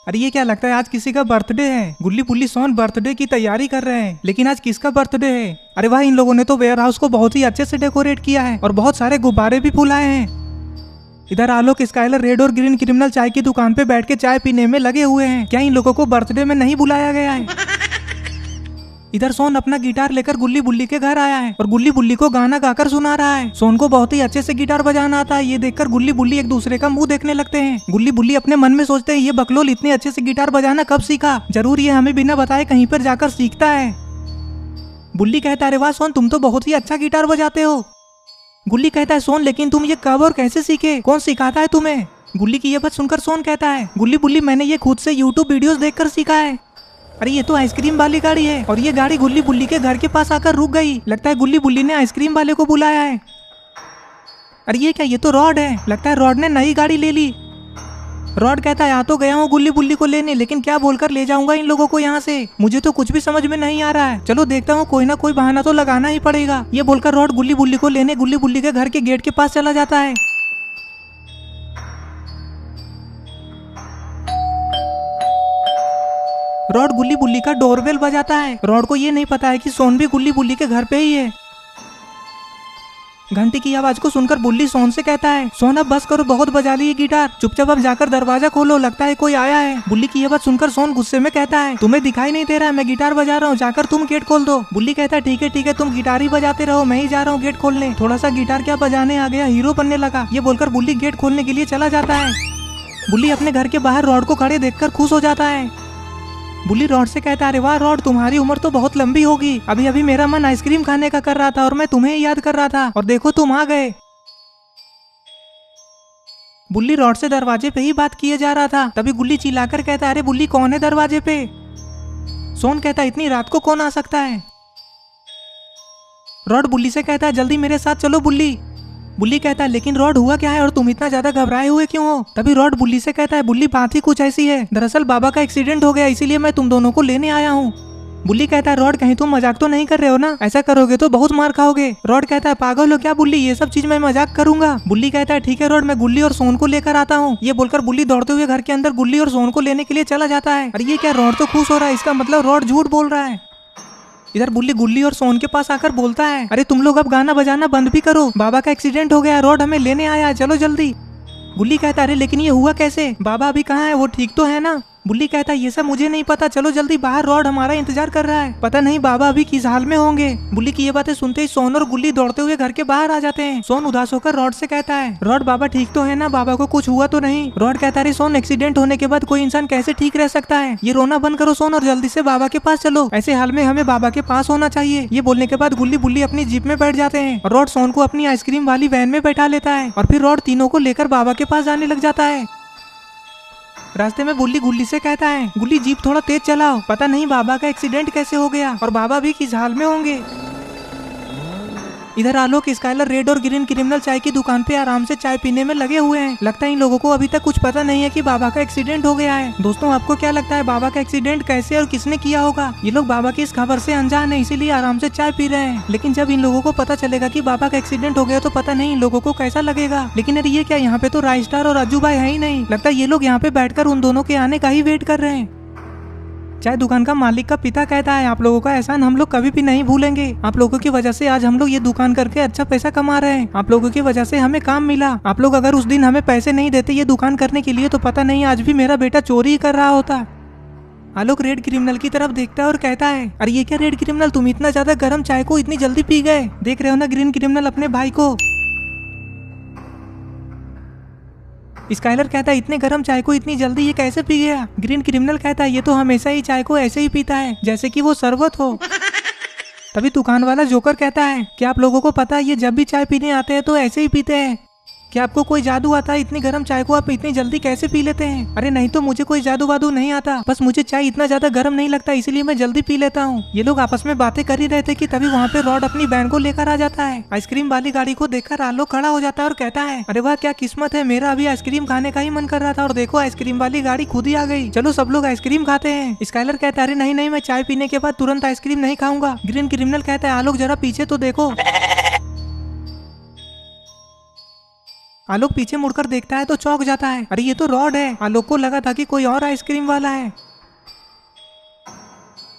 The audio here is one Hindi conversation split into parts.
अरे ये क्या लगता है आज किसी का बर्थडे है। गुल्ली बुल्ली सोन बर्थडे की तैयारी कर रहे हैं, लेकिन आज किसका बर्थडे है। अरे वाह, इन लोगों ने तो वेयर हाउस को बहुत ही अच्छे से डेकोरेट किया है और बहुत सारे गुब्बारे भी फुलाए हैं। इधर आलोक स्काइलर रेड और ग्रीन क्रिमिनल चाय की दुकान पे बैठ के चाय पीने में लगे हुए हैं। क्या इन लोगों को बर्थडे में नहीं बुलाया गया है। इधर सोन अपना गिटार लेकर गुल्ली बुल्ली के घर आया है और गुल्ली बुल्ली को गाना गाकर सुना रहा है। सोन को बहुत ही अच्छे से गिटार बजाना आता है। ये देखकर गुल्ली बुल्ली एक दूसरे का मुंह देखने लगते हैं। गुल्ली बुल्ली अपने मन में सोचते हैं, ये बकलोल इतने अच्छे से गिटार बजाना कब सीखा। जरूर ये हमें बिना बताए कहीं पर जाकर सीखता है। बुल्ली कहता है, अरे वाह सोन, तुम तो बहुत ही अच्छा गिटार बजाते हो। गुल्ली कहता है, सोन लेकिन तुम ये कब और कैसे सीखे, कौन सिखाता है तुम्हें। गुल्ली की ये बात सुनकर सोन कहता है, गुल्ली बुल्ली मैंने ये खुद से यूट्यूब वीडियोस देखकर सीखा है। अरे ये तो आइसक्रीम वाली गाड़ी है और ये गाड़ी गुल्ली बुल्ली के घर के पास आकर रुक गई। लगता है गुल्ली बुल्ली ने आइसक्रीम वाले को बुलाया है। अरे ये क्या, ये तो रॉड है। लगता है रॉड ने नई गाड़ी ले ली। रॉड कहता है, आ तो गया हूँ गुल्ली बुल्ली को लेने, लेकिन क्या बोलकर ले जाऊंगा इन लोगों को यहाँ से, मुझे तो कुछ भी समझ में नहीं आ रहा है। चलो देखता हूँ, कोई ना कोई बहाना तो लगाना ही पड़ेगा। ये बोलकर रॉड गुल्ली बुल्ली को लेने गुल्ली बुल्ली के घर के गेट के पास चला जाता है। रॉड गुल्ली बुल्ली का डोरबेल बजाता है। रॉड को ये नहीं पता है कि सोन भी गुल्ली बुल्ली के घर पे ही है। घंटी की आवाज को सुनकर बुल्ली सोन से कहता है, सोन अब बस करो, बहुत बजा ली ये गिटार, चुपचाप अब जाकर दरवाजा खोलो, लगता है कोई आया है। बुल्ली की ये बात सुनकर सोन गुस्से में कहता है, तुम्हें दिखाई नहीं दे रहा है मैं गिटार बजा रहा हूँ, जाकर तुम गेट खोल दो। बुल्ली कहता है, ठीक है तुम गिटार ही बजाते रहो, मैं ही जा रहा हूँ गेट खोलने। थोड़ा सा गिटार क्या बजाने आ गया, हीरो बनने लगा। ये बोलकर बुल्ली गेट खोलने के लिए चला जाता है। बुल्ली अपने घर के बाहर रॉड को खड़े देखकर खुश हो जाता है। बुल्ली रॉड से कहता है, अरे वाह रॉड, तुम्हारी उम्र तो बहुत लंबी होगी। अभी अभी मेरा मन आइसक्रीम खाने का कर रहा था और मैं तुम्हें याद कर रहा था और देखो तुम आ गए। बुल्ली रॉड से दरवाजे पे ही बात किए जा रहा था, तभी गुल्ली चिल्लाकर कहता है, अरे बुल्ली कौन है दरवाजे पे। सोन कहता है, इतनी रात को कौन आ सकता है। रॉड बुल्ली से कहता है, जल्दी मेरे साथ चलो बुल्ली। बुल्ली कहता है, लेकिन रॉड हुआ क्या है और तुम इतना ज्यादा घबराए हुए क्यों हो। तभी रॉड बुल्ली से कहता है, बुल्ली बात ही कुछ ऐसी है, दरअसल बाबा का एक्सीडेंट हो गया, इसीलिए मैं तुम दोनों को लेने आया हूँ। बुल्ली कहता है, रॉड कहीं तुम मजाक तो नहीं कर रहे हो ना, ऐसा करोगे तो बहुत मार खाओगे। रॉड कहता है, पागल हो क्या बुल्ली, ये सब चीज मैं मजाक करूंगा। बुल्ली कहता है, ठीक है रॉड, मैं गुल्ली और सोन को लेकर आता हूँ। ये बोलकर बुल्ली दौड़ते हुए घर के अंदर गुल्ली और सोन को लेने के लिए चला जाता है। अरे ये क्या, रॉड तो खुश हो रहा है, इसका मतलब रॉड झूठ बोल रहा है। इधर बुल्ली गुल्ली और सोन के पास आकर बोलता है, अरे तुम लोग अब गाना बजाना बंद भी करो, बाबा का एक्सीडेंट हो गया, रॉड हमें लेने आया, चलो जल्दी। गुल्ली कहता है, अरे लेकिन ये हुआ कैसे, बाबा अभी कहाँ है, वो ठीक तो है ना। बुल्ली कहता है, ये सब मुझे नहीं पता, चलो जल्दी बाहर, रॉड हमारा इंतजार कर रहा है, पता नहीं बाबा अभी किस हाल में होंगे। बुल्ली की ये बातें सुनते ही सोन और गुल्ली दौड़ते हुए घर के बाहर आ जाते हैं। सोन उदास होकर रॉड से कहता है, रॉड बाबा ठीक तो है ना, बाबा को कुछ हुआ तो नहीं। रॉड कहता है, सोन एक्सीडेंट होने के बाद कोई इंसान कैसे ठीक रह सकता है, ये रोना बंद करो सोन और जल्दी से बाबा के पास चलो, ऐसे हाल में हमें बाबा के पास होना चाहिए। ये बोलने के बाद गुल्ली बुल्ली अपनी जीप में बैठ जाते हैं और रॉड सोन को अपनी आइसक्रीम वाली वैन में बैठा लेता है और फिर रॉड तीनों को लेकर बाबा के पास जाने लग जाता है। रास्ते में बुल्ली गुल्ली से कहता है, गुल्ली जीप थोड़ा तेज चलाओ, पता नहीं बाबा का एक्सीडेंट कैसे हो गया और बाबा भी किस हाल में होंगे। इधर आलोक स्काइलर रेड और ग्रीन क्रिमिनल चाय की दुकान पे आराम से चाय पीने में लगे हुए हैं। लगता है इन लोगों को अभी तक कुछ पता नहीं है कि बाबा का एक्सीडेंट हो गया है। दोस्तों आपको क्या लगता है, बाबा का एक्सीडेंट कैसे और किसने किया होगा। ये लोग बाबा की इस खबर से अनजान है, इसीलिए आराम से चाय पी रहे हैं, लेकिन जब इन लोगों को पता चलेगा कि बाबा का एक्सीडेंट हो गया तो पता नहीं इन लोगों को कैसा लगेगा। लेकिन अरे ये क्या, यहाँ पे तो राय स्टार और अज्जू भाई है ही नहीं। लगता है ये लोग यहाँ पे बैठकर उन दोनों के आने का ही वेट कर रहे हैं। चाय दुकान का मालिक का पिता कहता है, आप लोगों का एहसान हम लोग कभी भी नहीं भूलेंगे, आप लोगों की वजह से आज हम लोग ये दुकान करके अच्छा पैसा कमा रहे हैं, आप लोगों की वजह से हमें काम मिला। आप लोग अगर उस दिन हमें पैसे नहीं देते ये दुकान करने के लिए तो पता नहीं आज भी मेरा बेटा चोरी ही कर रहा होता। आलोक रेड क्रिमिनल की तरफ देखता है और कहता है, अरे ये क्या रेड क्रिमिनल, तुम इतना ज्यादा गर्म चाय को इतनी जल्दी पी गए। देख रहे हो ना ग्रीन क्रिमिनल अपने भाई को। स्काइलर कहता है, इतने गर्म चाय को इतनी जल्दी ये कैसे पी गया। ग्रीन क्रिमिनल कहता है, ये तो हमेशा ही चाय को ऐसे ही पीता है जैसे कि वो शरबत हो। तभी दुकान वाला जोकर कहता है, क्या आप लोगों को पता है ये जब भी चाय पीने आते हैं तो ऐसे ही पीते हैं। क्या आपको कोई जादू आता है, इतनी गर्म चाय को आप इतनी जल्दी कैसे पी लेते हैं। अरे नहीं तो मुझे कोई जादू वादू नहीं आता, बस मुझे चाय इतना ज्यादा गर्म नहीं लगता इसीलिए मैं जल्दी पी लेता हूँ। ये लोग आपस में बातें कर ही रहे थे कि तभी वहाँ पे रॉड अपनी वैन को लेकर आ जाता है। आइसक्रीम वाली गाड़ी को देखकर आलोक खड़ा हो जाता है और कहता है, अरे वाह क्या किस्मत है, मेरा अभी आइसक्रीम खाने का ही मन कर रहा था और देखो आइसक्रीम वाली गाड़ी खुद ही आ गई, चलो सब लोग आइसक्रीम खाते हैं। स्काइलर कहता है, अरे नहीं मैं चाय पीने के बाद तुरंत आइसक्रीम नहीं खाऊंगा। ग्रीन क्रिमिनल कहता है, आलोक जरा पीछे तो देखो। आलोक पीछे मुड़कर देखता है तो चौंक जाता है। अरे ये तो रॉड है। आलोक को लगा था कि कोई और आइसक्रीम वाला है।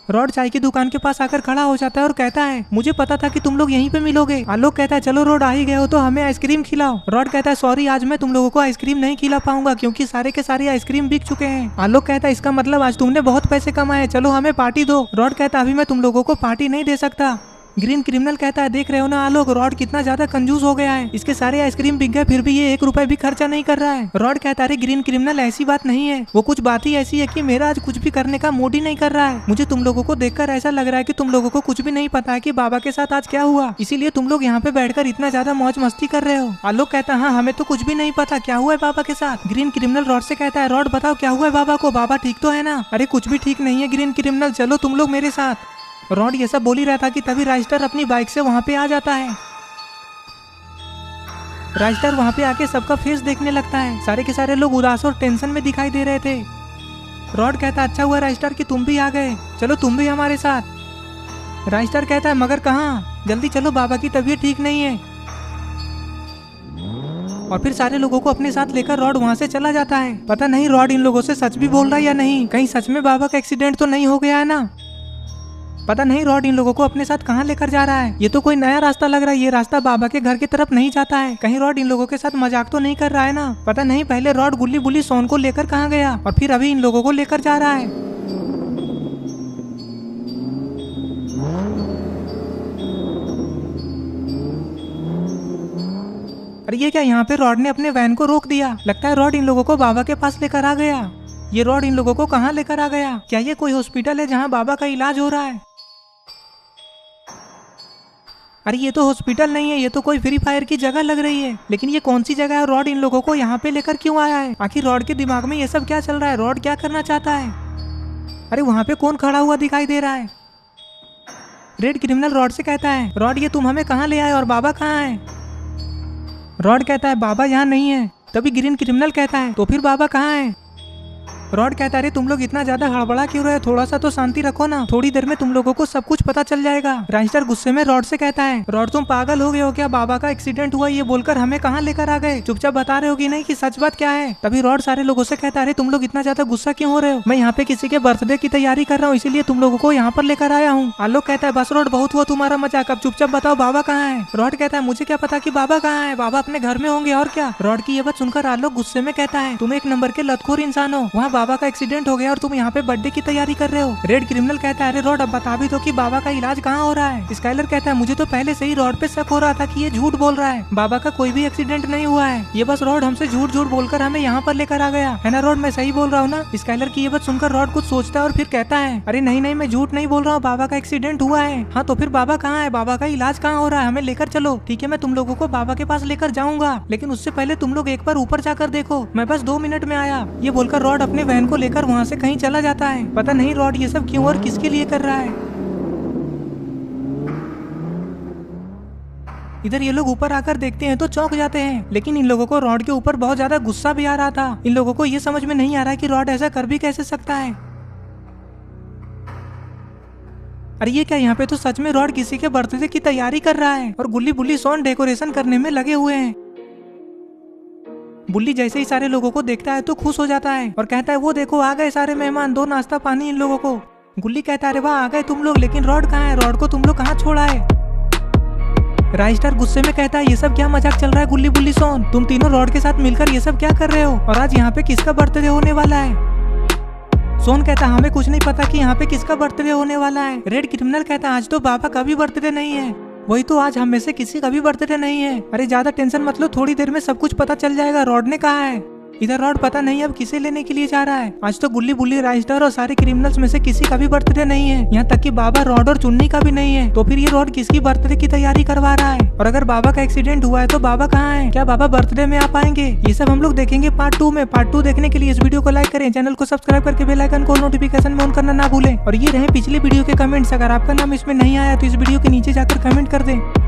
रॉड चाय की दुकान के पास आकर खड़ा हो जाता है और कहता है मुझे पता था कि तुम लोग यहीं पे मिलोगे। आलोक कहता है चलो रॉड, आ ही गए हो तो हमें आइसक्रीम खिलाओ। रॉड कहता है सॉरी, आज मैं तुम लोगों को आइसक्रीम नहीं खिला पाऊंगा क्योंकि सारे के सारे आइसक्रीम बिक चुके हैं। आलोक कहता है इसका मतलब आज तुमने बहुत पैसे कमाए, चलो हमें पार्टी दो। रॉड कहता है अभी मैं तुम लोगों को पार्टी नहीं दे सकता। ग्रीन क्रिमिनल कहता है देख रहे हो ना आलोक, रॉड कितना ज्यादा कंजूस हो गया है। इसके सारे आइसक्रीम बिक गए फिर भी ये 1 रुपए भी खर्चा नहीं कर रहा है। रॉड कहता है ग्रीन क्रिमिनल ऐसी बात नहीं है, वो कुछ बात ही ऐसी है कि मेरा आज कुछ भी करने का मूड ही नहीं कर रहा है। मुझे तुम लोगों को देखकर ऐसा लग रहा है कि तुम लोगों को कुछ भी नहीं पता है कि बाबा के साथ आज क्या हुआ, इसीलिए तुम लोग यहाँ पे बैठकर इतना ज्यादा मौज मस्ती कर रहे हो। आलोक कहता है हाँ हमें तो कुछ भी नहीं पता क्या हुआ है बाबा के साथ। ग्रीन क्रिमिनल रॉड से कहता है रॉड बताओ क्या हुआ है बाबा को, बाबा ठीक तो है ना। अरे कुछ भी ठीक नहीं है ग्रीन क्रिमिनल, चलो तुम लोग मेरे साथ। रॉड ये सब बोल ही रहा था कि तभी राइस्टर अपनी बाइक से वहां पे आ जाता है। राइस्टर वहां पे आके सबका फेस देखने लगता है। सारे के सारे लोग उदास और टेंशन में दिखाई दे रहे थे। रॉड कहता अच्छा हुआ राइस्टर कि तुम भी आ गए, चलो तुम भी हमारे साथ। राइस्टर कहता है मगर कहाँ, जल्दी चलो बाबा की तबीयत ठीक नहीं है। और फिर सारे लोगों को अपने साथ लेकर रॉड वहां से चला जाता है। पता नहीं रॉड इन लोगों से सच भी बोल रहा है या नहीं, कहीं सच में बाबा का एक्सीडेंट तो नहीं हो गया है ना। पता नहीं रॉड इन लोगों को अपने साथ कहाँ लेकर जा रहा है। ये तो कोई नया रास्ता लग रहा है, ये रास्ता बाबा के घर की तरफ नहीं जाता है। कहीं रॉड इन लोगों के साथ मजाक तो नहीं कर रहा है ना। पता नहीं पहले रॉड गुल्ली बुल्ली सोन को लेकर कहाँ गया और फिर अभी इन लोगों को लेकर जा रहा है। अरे ये क्या, यहाँ पे रॉड ने अपने वैन को रोक दिया। लगता है रॉड इन लोगों को बाबा के पास लेकर आ गया। ये रॉड इन लोगों को कहाँ लेकर आ गया? क्या ये कोई हॉस्पिटल है जहाँ बाबा का इलाज हो रहा है? अरे ये तो हॉस्पिटल नहीं है, ये तो कोई फ्री फायर की जगह लग रही है। लेकिन ये कौन सी जगह है? रॉड इन लोगों को यहाँ पे लेकर क्यों आया है? आखिर रॉड के दिमाग में ये सब क्या चल रहा है? रॉड क्या करना चाहता है? अरे वहाँ पे कौन खड़ा हुआ दिखाई दे रहा है? रेड क्रिमिनल रॉड से कहता है रॉड ये तुम हमें कहाँ ले आए और बाबा कहाँ है? रॉड कहता है बाबा यहाँ नहीं है। तभी ग्रीन क्रिमिनल कहता है तो फिर बाबा कहाँ है? रॉड कहता है तुम लोग इतना ज्यादा हड़बड़ा क्यों रहे, थोड़ा सा तो शांति रखो ना, थोड़ी देर में तुम लोगों को सब कुछ पता चल जाएगा। राइस्टर गुस्से में रॉड से कहता है रॉड तुम पागल हो गए हो क्या? बाबा का एक्सीडेंट हुआ ये बोलकर हमें कहाँ लेकर आ गए? चुपचाप बता रहे हो कि नहीं कि सच बात क्या है? तभी रॉड सारे लोगों से कहता है तुम लोग इतना ज्यादा गुस्सा क्यों हो रहे हो? मैं यहाँ पे किसी के बर्थडे की तैयारी कर रहा हूँ, इसीलिए तुम लोगों को यहाँ पर लेकर आया हूँ। आलोक कहता है बस रॉड बहुत हुआ तुम्हारा मजाक, अब चुपचाप बताओ बाबा कहाँ है? रॉड कहता है मुझे क्या पता कि बाबा कहाँ है, बाबा अपने घर में होंगे और क्या। रॉड की ये बात सुनकर आलोक गुस्से में कहता है तुम एक नंबर के लतखोर इंसान हो, वहाँ बाबा का एक्सीडेंट हो गया और तुम यहाँ पे बर्थडे की तैयारी कर रहे हो। रेड क्रिमिनल कहता है अरे रॉड अब बता भी दो कि बाबा का इलाज कहाँ हो रहा है? स्काइलर कहता है मुझे तो पहले से ही रॉड पे शक हो रहा था कि ये झूठ बोल रहा है, बाबा का कोई भी एक्सीडेंट नहीं हुआ है, ये बस रॉड हमसे झूठ झूठ बोलकर हमें यहाँ पर लेकर आ गया है ना रॉड, मैं सही बोल रहा हूँ ना? स्काइलर की ये बात सुनकर रॉड कुछ सोचता है और फिर कहता है अरे नहीं नहीं मैं झूठ नहीं बोल रहा हूँ, बाबा का एक्सीडेंट हुआ है। हाँ तो फिर बाबा कहाँ है? बाबा का इलाज कहाँ हो रहा है? हमें लेकर चलो। ठीक है मैं तुम लोगों को बाबा के पास लेकर जाऊंगा, लेकिन उससे पहले तुम लोग एक बार ऊपर जाकर देखो, मैं बस 2 मिनट में आया। ये बोलकर रॉड अपने वैन को लेकर वहाँ से कहीं चला जाता है। पता नहीं रॉड ये सब क्यों और किसके लिए कर रहा है। इधर ये लोग ऊपर आकर देखते हैं तो चौंक जाते हैं, लेकिन इन लोगों को रॉड के ऊपर बहुत ज्यादा गुस्सा भी आ रहा था। इन लोगों को ये समझ में नहीं आ रहा है कि रॉड ऐसा कर भी कैसे सकता है। अरे ये क्या, यहाँ पे तो सच में रॉड किसी के बर्थडे की तैयारी कर रहा है और गुल्ली बुल्ली सोन डेकोरेशन करने में लगे हुए हैं। बुल्ली जैसे ही सारे लोगों को देखता है तो खुश हो जाता है और कहता है वो देखो आ गए सारे मेहमान, दो नाश्ता पानी इन लोगों को। गुल्ली कहता है अरे वाह आ गए तुम लोग, लेकिन रॉड कहाँ है? रॉड को तुम लोग कहाँ छोड़ा है? राइस्टर गुस्से में कहता है ये सब क्या मजाक चल रहा है गुल्ली बुल्ली सोन, तुम तीनों रॉड के साथ मिलकर ये सब क्या कर रहे हो? और आज यहाँ पे किसका बर्थडे होने वाला है? सोन कहता है हमें कुछ नहीं पता कि यहाँ पे किसका बर्थडे होने वाला है। रेड क्रिमिनल कहता है आज तो बाबा का भी बर्थडे नहीं है। वही तो, आज हम में से किसी का भी बर्थडे नहीं है। अरे ज्यादा टेंशन मत लो, थोड़ी देर में सब कुछ पता चल जाएगा। रॉड ने कहा है। इधर रॉड पता नहीं अब किसे लेने के लिए जा रहा है। आज तो गुल्ली बुल्ली राइस्टर और सारे क्रिमिनल्स में से किसी का भी बर्थडे नहीं है, यहाँ तक कि बाबा रॉड और चुन्नी का भी नहीं है। तो फिर ये रॉड किसकी बर्थडे की तैयारी करवा रहा है? और अगर बाबा का एक्सीडेंट हुआ है तो बाबा कहाँ है? क्या बाबा बर्थडे में आ पाएंगे? ये सब हम लोग देखेंगे पार्ट 2 में। पार्ट 2 देखने के लिए इस वीडियो को लाइक करें, चैनल को सब्सक्राइब करके बेल आइकन को नोटिफिकेशन में ऑन करना ना भूलें। और ये रहे पिछली वीडियो के कमेंट्स, अगर आपका नाम इसमें नहीं आया तो इस वीडियो के नीचे जाकर कमेंट कर दें।